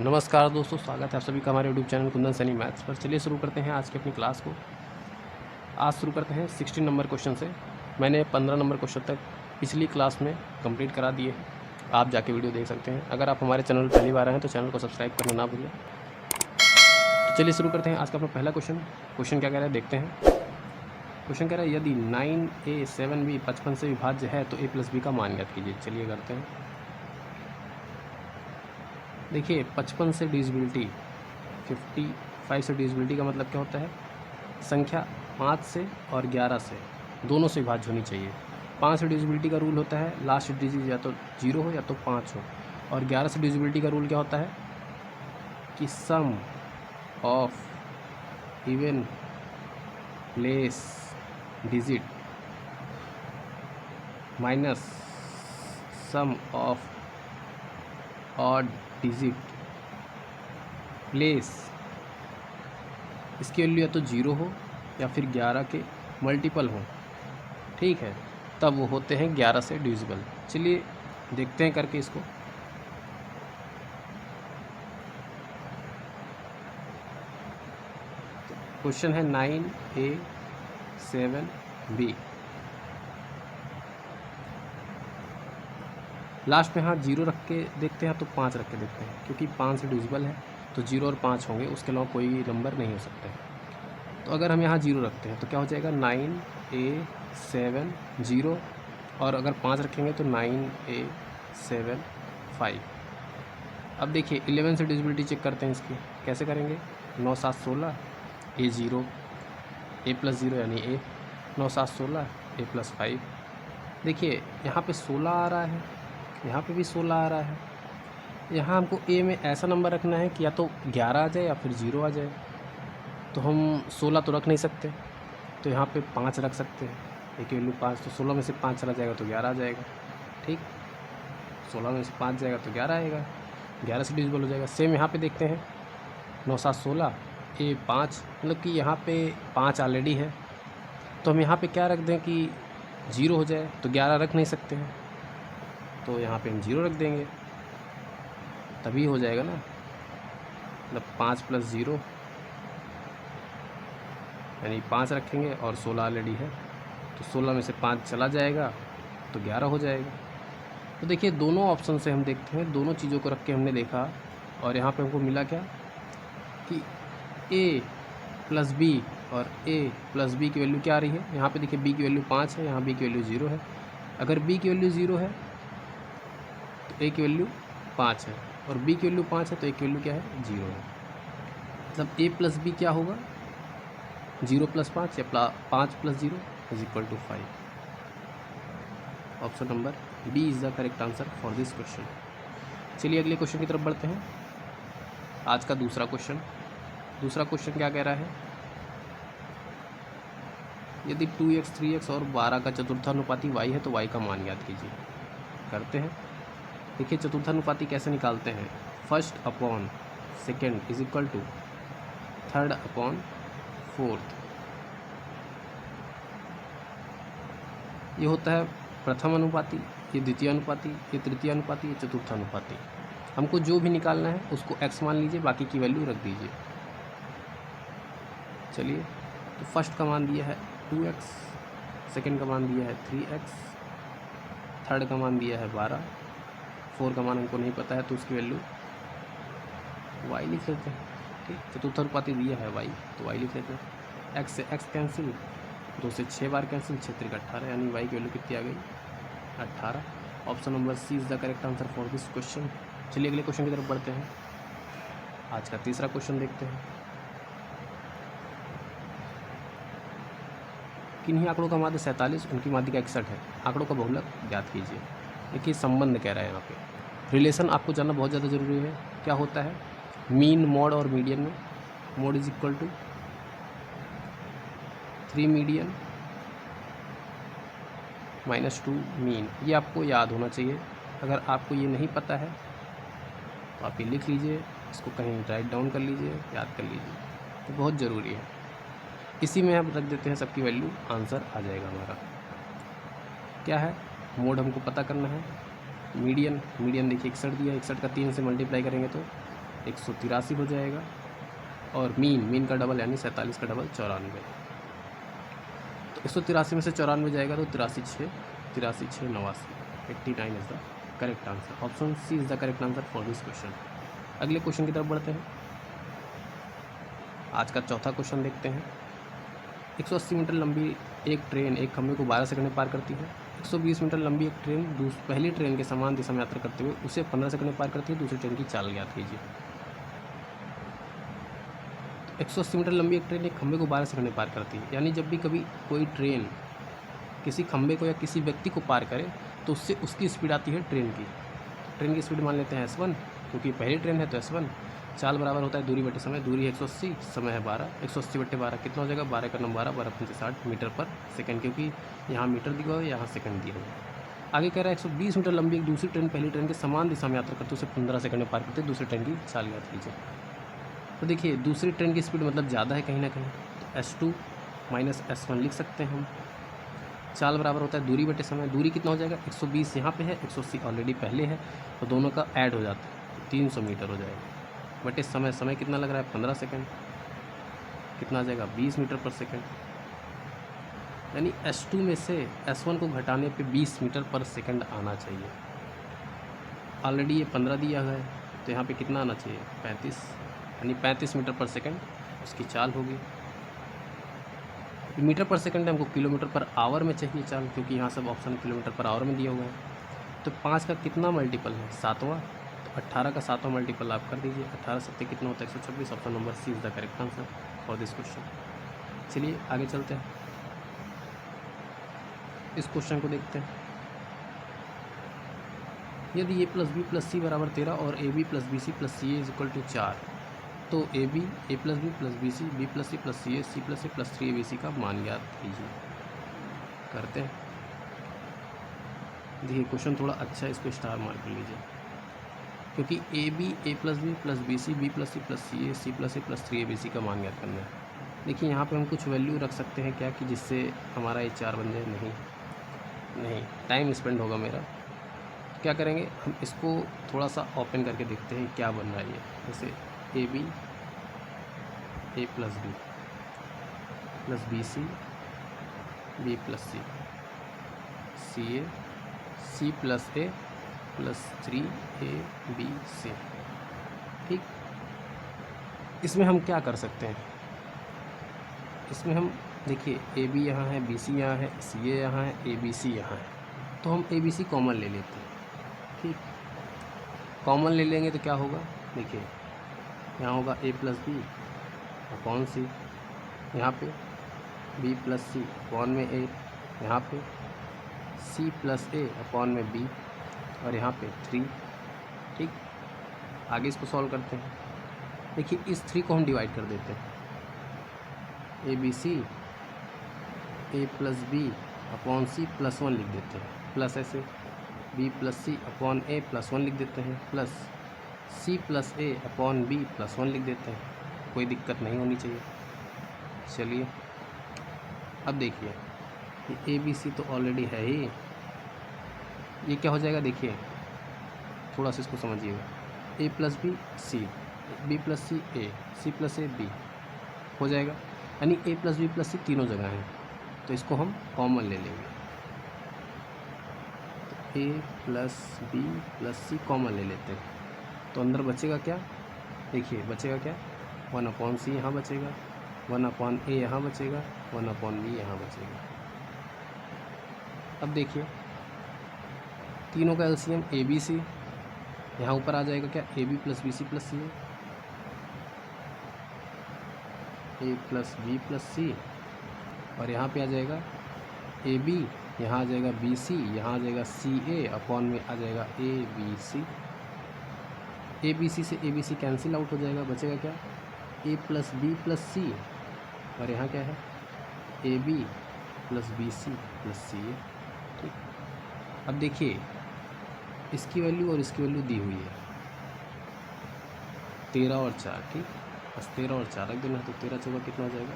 नमस्कार दोस्तों, स्वागत है आप सभी का हमारे YouTube channel Kundan Saini maths पर। चलिए शुरू करते हैं आज की अपनी क्लास को। आज शुरू करते हैं 16 नंबर क्वेश्चन से। मैंने 15 नंबर क्वेश्चन तक पिछली क्लास में कंप्लीट करा दिए हैं, आप जाके वीडियो देख सकते हैं। अगर आप हमारे चैनल पर पहली बार आए हैं तो चैनल को सब्सक्राइब करना ना भूलें। तो चलिए शुरू करते हैं आज का अपना पहला क्वेश्चन। क्वेश्चन क्या कह रहा है देखते हैं। क्वेश्चन कह रहा है यदि 9a 7b 55 से विभाज्य है तो a + b का मान ज्ञात कीजिए। चलिए करते हैं। देखिए 55 से डिविजिबिलिटी 55 से डिविजिबिलिटी का मतलब क्या होता है, संख्या 5 से और 11 से दोनों से विभाज्य होनी चाहिए। 5 से डिविजिबिलिटी का रूल होता है लास्ट डिजिट या तो 0 हो या तो 5 हो, और 11 से डिविजिबिलिटी का रूल क्या होता है कि sum of even place digit minus sum of odd digit place, इसकी वैल्यू या तो 0 हो या फिर 11 के मल्टीपल हो, ठीक है, तब वो होते हैं 11 से डिविजिबल। चलिए देखते हैं करके इसको। क्वेश्चन है 9a 7b। लास्ट में हाँ 0 रख के देखते हैं तो 5 रख के देखते हैं, क्योंकि 5 से डिविजिबल है तो 0 और 5 होंगे, उसके अलावा कोई नंबर नहीं हो सकता है। तो अगर हम यहाँ 0 रखते हैं तो क्या हो जाएगा 9a 7 0, और अगर 5 रखेंगे तो 9a 7 5। अब देखिए 11 से डिविजिबिलिटी चेक करते हैं इसकी, कैसे करेंगे। 9 7 16 a 0 a + 0 यानी a, 9 7 16 a + 5। देखिए यहाँ पे 16 आ रहा है, यहाँ पे भी 16 आ रहा है। यहाँ हमको a में ऐसा नंबर रखना है कि या तो 11 आ जाए या फिर 0 आ जाए। तो हम 16 तो रख नहीं सकते, तो यहाँ पे 5 रख सकते हैं। a की वैल्यू 5, तो 16 में से 5 चला जाएगा तो 11 आ जाएगा, ठीक। 16 में से 5 जाएगा तो 11 आएगा, 11 से डिविजिबल हो जाएगा। सेम यहाँ पे देखते हैं 9 7 16 a 5, मतलब कि यहाँ पे 5 ऑलरेडी है, तो हम यहाँ पे क्या रख दें कि 0 हो जाए। तो 11 रख नहीं सकते हैं, तो यहाँ पे हम 0 रख देंगे, तभी हो जाएगा ना। मतलब 5 + 0 यानी 5 रखेंगे, और 16 ऑलरेडी है, तो 16 में से 5 चला जाएगा तो 11 हो जाएगा। तो देखिए दोनों ऑप्शन से हम देखते हैं, दोनों चीज़ों को रख के हमने देखा, और यहाँ पे हमको मिला क्या कि a + b, और a + b की वैल्यू क्या आ रही है। यहाँ पे देखिए b की वैल्यू 5 है, यहाँ b की वैल्यू 0 है। अगर b की वैल्यू 0 है तो a की वैल्यू 5 है, और b की वैल्यू 5 है तो a की वैल्यू क्या है 0 है। मतलब a + b क्या होगा 0 + 5 या 5 + 0 = 5। Option number B is the correct answer for this question. चलिए अगले क्वेश्चन की तरफ बढ़ते हैं। आज का दूसरा क्वेश्चन क्या कह रहा है, यदि 2x 3x और 12 का चतुर्थानुपाती y है तो y का मान ज्ञात कीजिए। करते हैं। देखिए चतुर्थानुपाती कैसे निकालते हैं, 1/2 = 3/4। ये होता है प्रथम अनुपाती, ये द्वितीय अनुपाती, ये तृतीय अनुपाती, ये चतुर्थानुपाती। हमको जो भी निकालना है उसको x मान लीजिए, बाकी की वैल्यू रख दीजिए। चलिए, तो फर्स्ट का मान दिया है 2x, सेकंड का मान दिया है 3x, थर्ड का मान दिया है 12, 4 का मान हमको नहीं पता है तो उसकी वैल्यू y लिख लेते हैं, ठीक। चतुर्थानुपाती दिया है y, तो y लिख लेते हैं। x से x कैंसिल, 2 से 6 बार कैंसिल, 6 × 18, यानी y की वैल्यू कितनी आ गई 18। Option number C is the correct answer for this question. चलिए अगले क्वेश्चन की तरफ बढ़ते हैं। आज का तीसरा क्वेश्चन देखते हैं। किन्हीं आंकड़ों का माध्य 47, उनकी माध्यिका 61 है, आंकड़ों का बहुलक ज्ञात कीजिए। देखिए संबंध कह रहा है, यहाँ पे रिलेशन आपको जानना बहुत ज़्यादा ज़रूरी है। क्या होता है मीन, मॉड और मीडियन में, मॉड = 3 मीडियन -2 मीन, ये आपको याद होना चाहिए। अगर आपको ये नहीं पता है तो आप ये लिख लीजिए, इसको कहीं राइट डाउन कर लीजिए, याद कर लीजिए, तो बहुत ज़रूरी है। इसी में हम रख देते हैं सबकी वैल्यू, आंसर आ जाएगा हमारा। क्या है मोड हमको पता करना है। मीडियन देखिए 61 दिया, 61 का 3 से मल्टीप्लाई करेंगे तो 183 हो जाएगा, और मीन का डबल यानी 47 का डबल 94। तो 183 में से 94 जाएगा तो 83 6 89, 89 is the correct answer. Option C is the correct answer for this question. अगले क्वेश्चन की तरफ बढ़ते हैं। आज का चौथा क्वेश्चन देखते हैं। 180 मीटर लंबी एक ट्रेन एक खंभे को 12 सेकंड में पार करती है। 120 मीटर लंबी एक ट्रेन पहली ट्रेन के समान दिशा में यात्रा करते हुए उसे 15 सेकंड में पार करती है। दूसरी ट्रेन की चाल ज्ञात कीजिए। 180 मीटर लंबी एक ट्रेन एक खंभे को 12 सेकंड में पार करती है, यानी जब भी कभी कोई ट्रेन किसी खंभे को या किसी व्यक्ति को पार करे तो उससे उसकी स्पीड आती है ट्रेन की। ट्रेन की स्पीड मान लेते हैं S1, क्योंकि पहली ट्रेन है तो S1। चाल बराबर होता है दूरी बटे समय, दूरी 180, समय है 12, 180 बटे 12 कितना हो जाएगा, 12 का 12, 12 पंचे 60 मीटर पर सेकंड, क्योंकि यहाँ मीटर दिया हुआ है, यहाँ सेकंड दिया हुआ है। आगे कह रहा है 120 मीटर लंबी एक दूसरी ट्रेन पहली ट्रेन के समान दिशा में यात्रा करते उसे 15 सेकंड में पार करते दूसरी ट्रेन की चाल याद कीजिए। तो देखिए दूसरी ट्रेन की स्पीड मतलब ज़्यादा है कहीं ना कहीं, तो S2 माइनस S1 लिख सकते हैं हम। चाल बराबर होता है दूरी बटे समय, दूरी कितना हो जाएगा, 120 यहाँ पे है, 180 ऑलरेडी पहले है, तो दोनों का ऐड हो जाता है, 300 मीटर हो जाएगा। बटे समय, समय कितना लग रहा है 15 सेकंड, कितना आ जाएगा 20 मीटर पर सेकंड। यानी S2 में से S1 को घटाने पे 20 मीटर पर सेकंड आना चाहिए। ऑलरेडी ये 15 दिया हुआ है, तो यहाँ पे कितना आना चाहिए 35, यानी 35 मीटर पर सेकंड उसकी चाल होगी। मीटर पर सेकंड हमको किलोमीटर पर आवर में चाहिए चाल, क्योंकि यहाँ सब ऑप्शन किलोमीटर पर आवर में दिया हुआ है। तो 5 का कितना मल्टीपल है, 7वां, तो 18 का 7वां मल्टीपल आप कर दीजिए। 18 7 कितना होता है 126। Option number C is the correct answer for this question. चलिए आगे चलते हैं, इस क्वेश्चन को देखते हैं। यदि a plus B plus C बराबर 13 और A B plus B C plus C A is equal to 4, तो A B A plus B plus B C B plus C plus C A C plus A plus 3 A B C का मान ज्ञात कीजिए। करते हैं। देखिए question थोड़ा अच्छा है, इसको स्टार मार्क कर लीजिए, क्योंकि A B A plus B C B plus C A C plus A plus 3 A B C का मान ज्ञात करना है। देखिए यहाँ पे हम कुछ वैल्यू रख सकते हैं क्या, कि जिससे हमारा ये 4 बन जाए। नहीं टाइम स्पेंड होगा मेरा। क्या करेंगे हम, इसको थोड़ा सा ओपन करके देखते हैं क्या बन रहा है ये। जैसे A B A plus B C B plus C A C plus A plus 3 A B C. ठीक, इसमें हम क्या कर सकते हैं, इसमें हम देखिए ए बी यहाँ है, बी सी यहाँ है, सी ए यहाँ है, ए बी सी यहाँ है, तो हम ए बी सी कॉमन ले लेते हैं। ठीक, कॉमन ले लेंगे तो क्या होगा, देखिए यहाँ होगा ए प्लस बी अपॉन सी, यहाँ पे बी प्लस सी अपॉन में ए, यहाँ पे सी प्लस ए अपॉन में बी, और यहाँ पे 3। ठीक, आगे इसको सॉल्व करते हैं। देखिए इस 3 को हम डिवाइड कर देते हैं, A B C A plus B upon C plus 1 लिख देते हैं, प्लस ऐसे B plus C upon A plus 1 लिख देते हैं, plus C plus A upon B plus 1 लिख देते हैं। कोई दिक्कत नहीं होनी चाहिए। चलिए अब देखिए ये ए बी सी तो ऑलरेडी है ही, ये क्या हो जाएगा, देखिए थोड़ा सा इसको समझिएगा, a plus B C B plus C A C plus a b हो जाएगा, यानी a plus B plus c तीनों जगह हैं, तो इसको हम कॉमन ले लेंगे। तो ए प्लस बी प्लस सी कॉमन ले लेते हैं, तो अंदर बचेगा क्या, देखिए बचेगा क्या, 1 अपॉन सी यहाँ बचेगा, 1 अपॉन ए यहाँ बचेगा, 1 अपॉन बी यहाँ बचेगा। अब देखिए तीनों का एलसीएम ए बी सी, यहाँ ऊपर आ जाएगा क्या, a B plus B C plus C A plus B plus c, और यहाँ पे आ जाएगा ए बी, यहाँ आ जाएगा बी सी, यहाँ आ जाएगा सी ए अपॉन में आ जाएगा A B C. A B c से a B c cancel out हो जाएगा, बचेगा क्या, a plus B plus c, और यहाँ क्या है a B plus B C plus C a. ठीक, अब देखिए इसकी वैल्यू और इसकी वैल्यू दी हुई है 13 और 4। ठीक, बस 13 और 4 रख देना, तो 13 चौका कितना हो जाएगा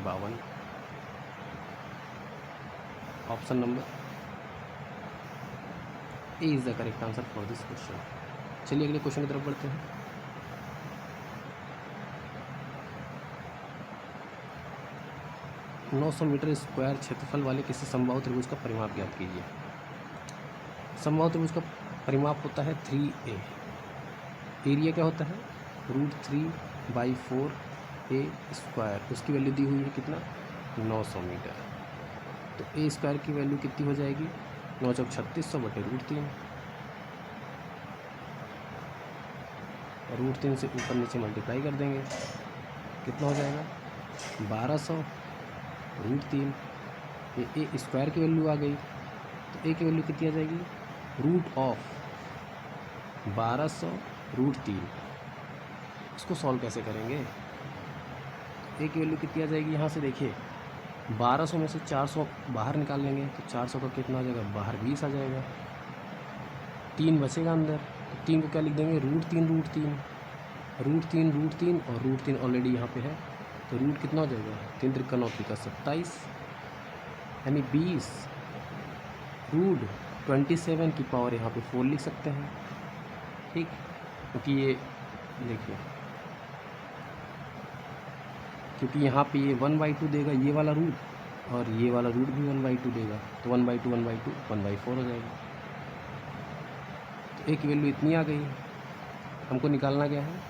52। Option number A is the correct answer for this question. चलिए अगले क्वेश्चन की तरफ बढ़ते हैं। 900 मीटर स्क्वायर क्षेत्रफल वाले किसी समबाहु त्रिभुज का परिमाप ज्ञात कीजिए। समबाहु त्रिभुज का परिमाप होता है 3a। एरिया क्या होता है √3/4a²। उसकी वैल्यू दी हुई है कितना 900 मीटर। तो a स्क्वायर की वैल्यू कितनी हो जाएगी 9 चौक 3600 बटे √3। √3 से ऊपर नीचे मल्टीप्लाई कर देंगे कितना हो जाएगा 1200 √3। ये ए स्क्वायर की वैल्यू आ गई तो ए की वैल्यू कितनी आ जाएगी √1200 √3। इसको सॉल्व कैसे करेंगे ए की वैल्यू कितनी आ जाएगी यहाँ से देखिए 1200 में से 400 बाहर निकाल लेंगे तो 400 का कितना आ जाएगा बाहर 20 आ जाएगा। 3 बचेगा अंदर तो 3 को क्या लिख देंगे √3 और √3 ऑलरेडी यहाँ पे है तो रूट कितना हो जाएगा 3 त्रिका 9 त्रिका 27 यानी 20 √27 की पावर यहाँ पे 4 लिख सकते हैं। ठीक क्योंकि ये देखिए क्योंकि यहाँ पे ये 1/2 देगा ये वाला रूट और ये वाला रूट भी 1/2 देगा तो 1/2 1/4 हो जाएगा। तो ए की वैल्यू इतनी आ गई। हमको निकालना क्या है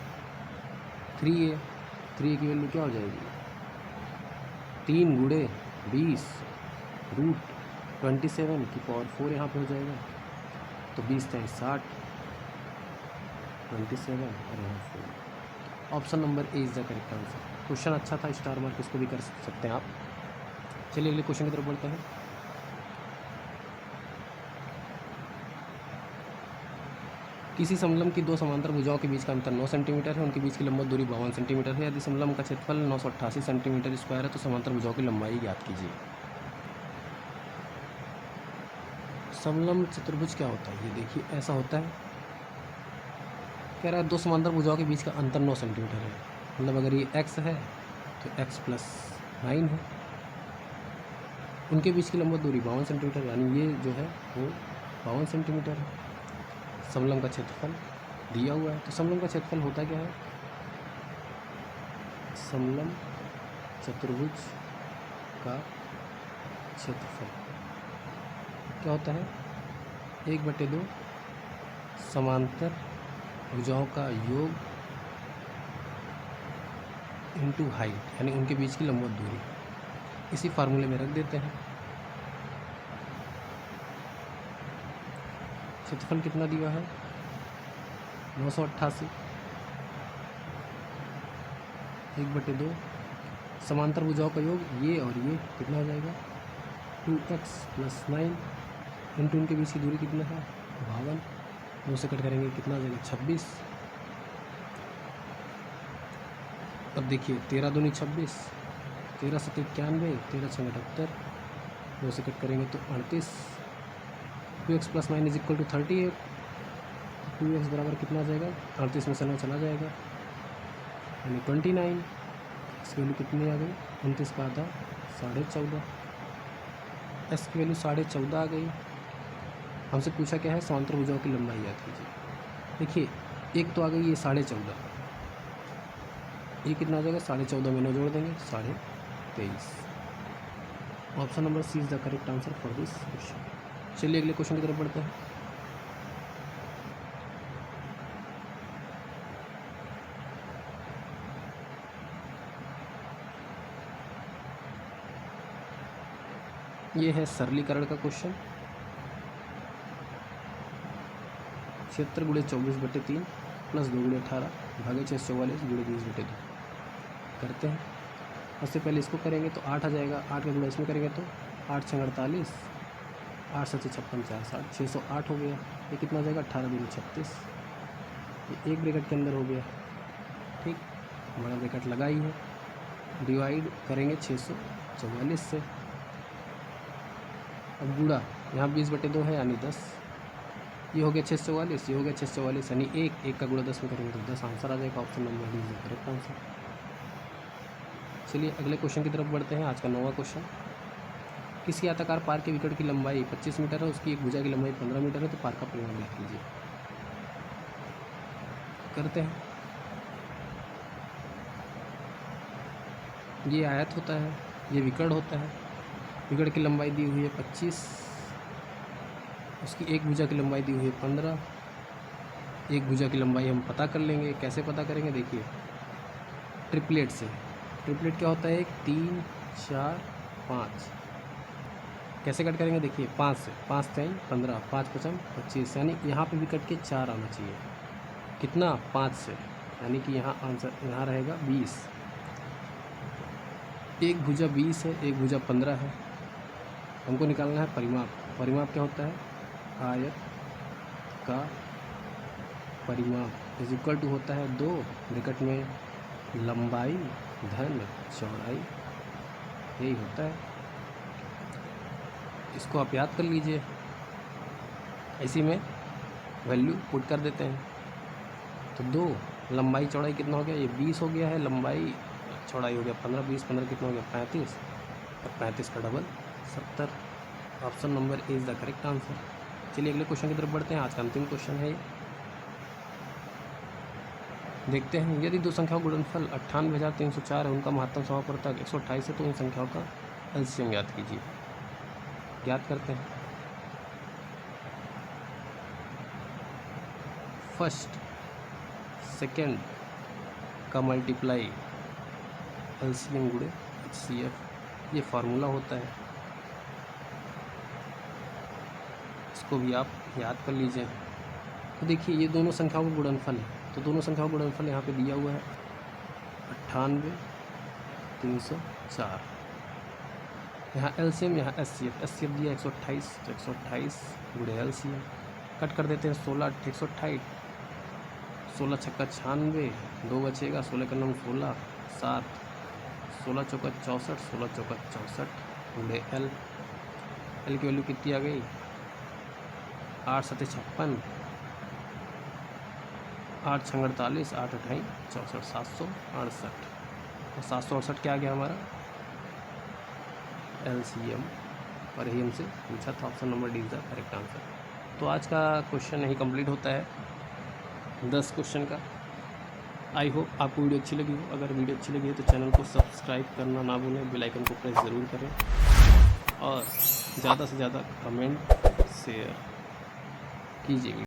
3a की वैल्यू क्या हो जाएगी 3 गुणे 20 √27 की पावर 4 यहाँ पे हो जाएगा तो 20 × 60 27 और यहाँ 4। Option number A is the correct answer. Question अच्छा था स्टार मार्क इसको भी कर सकते हैं आप। चलिए अगले क्वेश्चन की तरफ बढ़ते हैं। किसी समलंब की दो समांतर भुजाओं के बीच का अंतर 9 सेंटीमीटर है। उनके बीच की लंबवत दूरी 52 सेंटीमीटर है। यदि समलंब का क्षेत्रफल 988 सेंटीमीटर स्क्वायर है तो समांतर भुजाओं की लंबाई ज्ञात कीजिए। समलंब चतुर्भुज क्या होता है ये देखिए ऐसा होता है कह रहा है दो समांतर भुजाओं के बीच का अंतर 9 सेंटीमीटर है। मतलब अगर ये x है तो x + 9 है। उनके बीच की लंबवत दूरी 52 सेंटीमीटर यानी ये जो है वो 52 सेंटीमीटर है। समलंब का क्षेत्रफल दिया हुआ है तो समलंब का क्षेत्रफल होता क्या है समलंब चतुर्भुज का क्षेत्रफल क्या होता है 1/2 समांतर भुजाओं का योग इंटू हाइट यानी उनके बीच की लंबवत दूरी। इसी फार्मूले में रख देते हैं। क्षेत्रफल कितना दिया है 988 1/2 समांतर भुजाओं का योग ये और ये कितना हो जाएगा 2x + 9 इंटू उनके बीच की दूरी कितना है 52 2 से कट करेंगे कितना आ जाएगा 26। अब देखिए 13 दूनी 26 13 × 7 = 91 13 × 6 = 78 2 से कट करेंगे तो 38 2x + 9 = 38 2x बराबर कितना आ जाएगा 38 में से 9 चला जाएगा यानी 29। इसकी वैल्यू कितनी आ गई 29 का आधा 14.5। एस की वैल्यू 14.5 आ गई। हमसे पूछा क्या है समांतर भुजाओं की लंबाई याद कीजिए। देखिए एक तो आ गई ये 14.5 ये कितना आ जाएगा 14.5 में 9 जोड़ देंगे 23.5। Option number C is the correct answer for this question. चलिए अगले क्वेश्चन की तरफ बढ़ते हैं। ये है सरलीकरण का क्वेश्चन। क्षेत्र × 24/3 + 2 × 18 भागे 644 × 20/2 करते हैं। उससे पहले इसको करेंगे तो 8 आ जाएगा 8 का गुणा इसमें करेंगे तो 8 × 6 = 48 8 × 7 = 56 4 × 7 608 हो गया। ये कितना हो जाएगा 18 दूनी 36 ये एक ब्रैकेट के अंदर हो गया। ठीक बड़ा ब्रैकेट लगा ही है। डिवाइड करेंगे 644 से। अब गुणा यहाँ 20/2 है यानी 10 ये हो गया 644 ये हो गया 644 यानी 1 का गुणा 10 में करेंगे तो 10 आंसर आ जाएगा। Option number D is correct answer. चलिए अगले क्वेश्चन की तरफ बढ़ते हैं। आज का 9वां क्वेश्चन। किसी आयताकार पार्क के विकट की लंबाई 25 मीटर है। उसकी एक भुजा की लंबाई 15 मीटर है तो पार्क का परिमाण लिख लीजिए। करते हैं। ये आयत होता है ये विकर्ण होता है। विकर्ण की लंबाई दी हुई है 25, उसकी एक भुजा की लंबाई दी हुई है 15। एक भुजा की लंबाई हम पता कर लेंगे। कैसे पता करेंगे, देखिए ट्रिपलेट से। ट्रिपलेट क्या होता है, 3 4 5। कैसे कट करेंगे, देखिए 5 से, 5 3 15, 5 5 25, यानी यहाँ पे भी कट के 4 आना चाहिए। कितना, 5 से, यानी कि यहाँ आंसर यहाँ रहेगा 20। एक भुजा 20 है, एक भुजा 15 है। हमको निकालना है परिमाप। परिमाप क्या होता है, आयत का परिमाप इज इक्वल टू होता है 2 ब्रैकेट में लंबाई धन चौड़ाई, यही होता है। इसको आप याद कर लीजिए। इसी में वैल्यू पुट कर देते हैं। तो 2 लंबाई चौड़ाई कितना हो गया, ये 20 हो गया है, लंबाई चौड़ाई हो गया 15, 20 15 कितना हो गया 35, और 35 का double 70। Option number A is the correct answer. चलिए अगले क्वेश्चन की तरफ बढ़ते हैं। आज का अंतिम क्वेश्चन है, देखते हैं। यदि दो संख्याओं का गुणनफल 98,304 है, उनका महत्तम समापवर्तक 128 है, तो उन संख्याओं का एलसीएम ज्ञात कीजिए। ज्ञात करते हैं। फर्स्ट सेकेंड का मल्टीप्लाई एलसीएम गुणे एचसीएफ, ये फार्मूला होता है। इसको भी आप याद कर लीजिए। तो देखिए ये दोनों संख्याओं का गुणनफल है, तो दोनों संख्याओं का गुणनफल यहाँ पे दिया हुआ है 98,304। यहाँ एलसीएम, यहाँ एचसीएफ। एचसीएफ दिया 128, तो 128 गुणे एलसीएम। कट कर देते हैं 16 128, 16 छक्का 96, 2 बचेगा, 16 का नाम 16 7, 16 चौका 64, 16 चौका 64 गुणे एल। एल की वैल्यू कितनी आ गई, 8 7 56, 8 6 48, 8 8 64, 768। और 768 क्या आ गया हमारा एलसीएम, और यही हमसे पूछा था। Option number D is the correct answer. तो आज का क्वेश्चन यही कंप्लीट होता है 10 क्वेश्चन का। आई होप आपको वीडियो अच्छी लगी हो। अगर वीडियो अच्छी लगी है तो चैनल को सब्सक्राइब करना ना भूलें, बेल आइकन को प्रेस ज़रूर करें, और ज़्यादा से ज़्यादा कमेंट शेयर कीजिए।